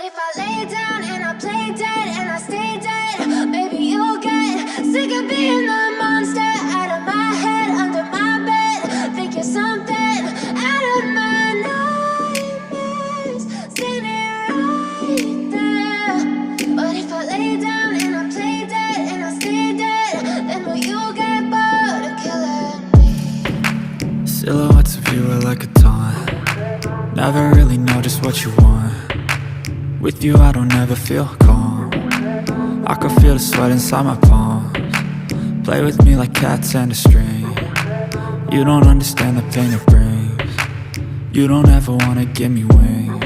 if I lay down and I play dead and I stay dead, maybe you'll get sick of being the monster out of my head, under my bed. Think you're something out of my nightmares, standing right there. But if I lay down and I play dead and I stay dead, then will you get bored of killing me? Silhouettes of you are like a taunt. Never really know just what you want. With you I don't ever feel calm. I can feel the sweat inside my palms. Play with me like cats and a string. You don't understand the pain it brings. You don't ever wanna give me wings.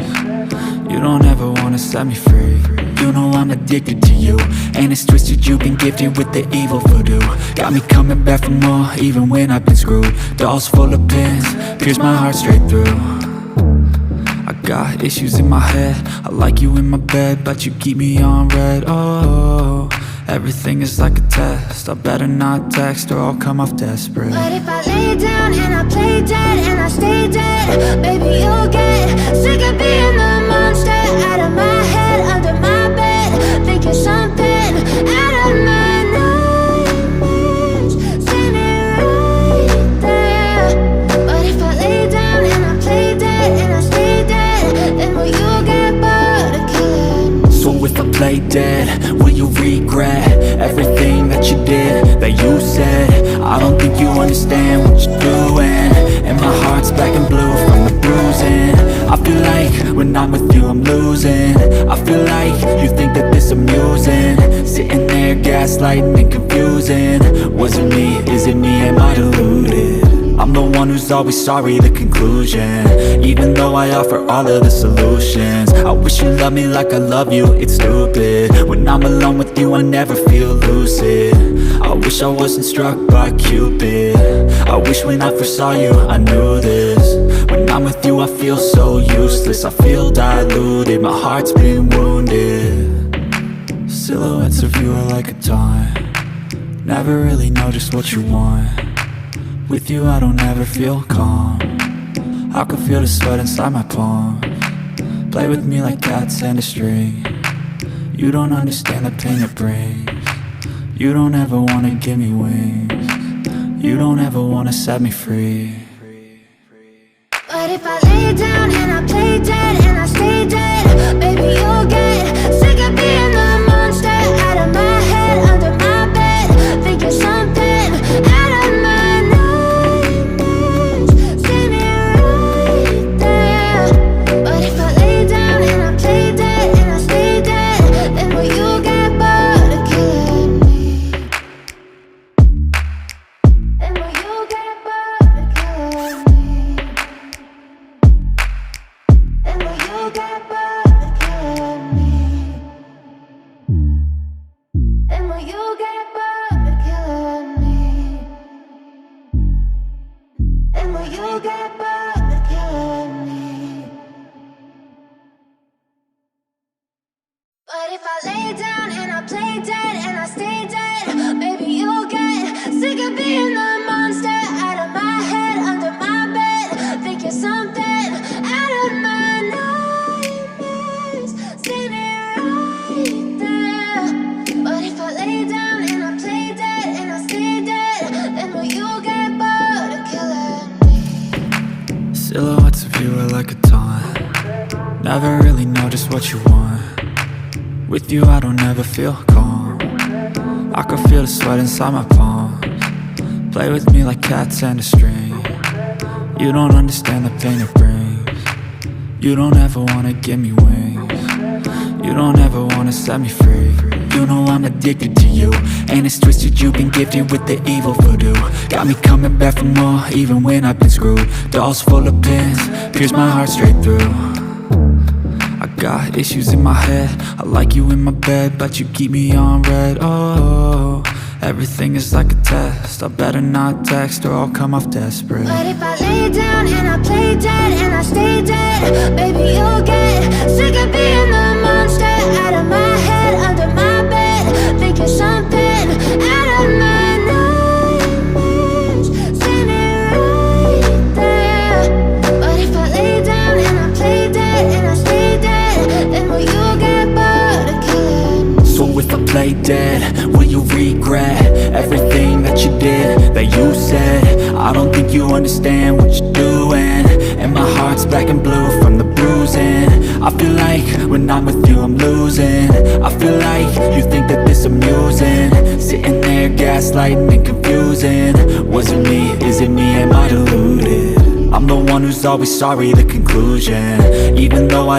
You don't ever wanna set me free. You know I'm addicted to you, and it's twisted, you've been gifted with the evil voodoo. Got me coming back for more, even when I've been screwed. Dolls full of pins, pierce my heart straight through. I got issues in my head, I like you in my bed, but you keep me on red. Oh, everything is like a test, I better not text or I'll come off desperate. But if I lay down and I play dead and I stay dead, baby you'll get sick of being the monster out of my head, under my bed. Think you're something out of my nightmares, standing right there. But if I lay down and I play dead and I stay dead, then will you get bored of killing me? So if I play dead, will you regret everything that you did, that you said? I don't think you understand what you're doing, and my heart's black and blue from the bruising. I feel like when I'm with you I'm losing. I feel like you think that this amusing, sitting there gaslighting and confusing. Was it me? Is it me? Am I deluded? I'm the one who's always sorry, the conclusion, even though I offer all of the solutions. I wish you loved me like I love you, it's stupid. When I'm alone with you I never feel lucid. I wish I wasn't struck by Cupid. I wish when I first saw you I knew this. When I'm with you I feel so useless, I feel diluted, my heart's been wounded. Silhouettes of you are like a taunt. Never really know just what you want. With you I don't ever feel calm. I can feel the sweat inside my palms. Play with me like cats and a string. You don't understand the pain it brings. You don't ever wanna give me wings. You don't ever wanna set me free. But if I lay down and I play dead and I stay dead, baby you'll get sick of being the monster out of my head, under my bed. Think you're something out of my nightmares, standing right there. But if I lay down and I play dead and I stay dead, then will you get bored of killing me? Then will you get bored of killing me? And will you get bored of killing me? And will you get bored of killing me? And will you get bored of killing me? But if I lay down and I play dead and I stay dead, maybe you'll get sick of being the monster out of my head, under my bed. Think you're something out of my nightmares, standing right there. But if I lay down and I play dead and I stay dead, then will you get bored of killing me? Silhouettes of you are like a taunt. Never really know just what you want. With you I don't ever feel calm. I can feel the sweat inside my palms. Play with me like cats and a string. You don't understand the pain it brings. You don't ever wanna give me wings. You don't ever wanna set me free. You know I'm addicted to you, and it's twisted, you've been gifted with the evil voodoo. Got me coming back for more, even when I've been screwed. Dolls full of pins, pierce my heart straight through. I got issues in my head, I like you in my bed, but you keep me on red. Oh, everything is like a test, I better not text or I'll come off desperate. But if I lay down and I play dead and I stay dead, baby you'll get sick of being the monster out of my head, under my bed. Think you're something out of my nightmares, standing right there. But if I lay down and I play dead and I stay dead, then will you play dead? Will you regret everything that you did, that you said? I don't think you understand what you're doing, and my heart's black and blue from the bruising. I feel like when I'm with you I'm losing. I feel like you think that this amusing, sitting there gaslighting and confusing. Was it me? Is it me? Am I deluded? I'm the one who's always sorry, the conclusion. Even though I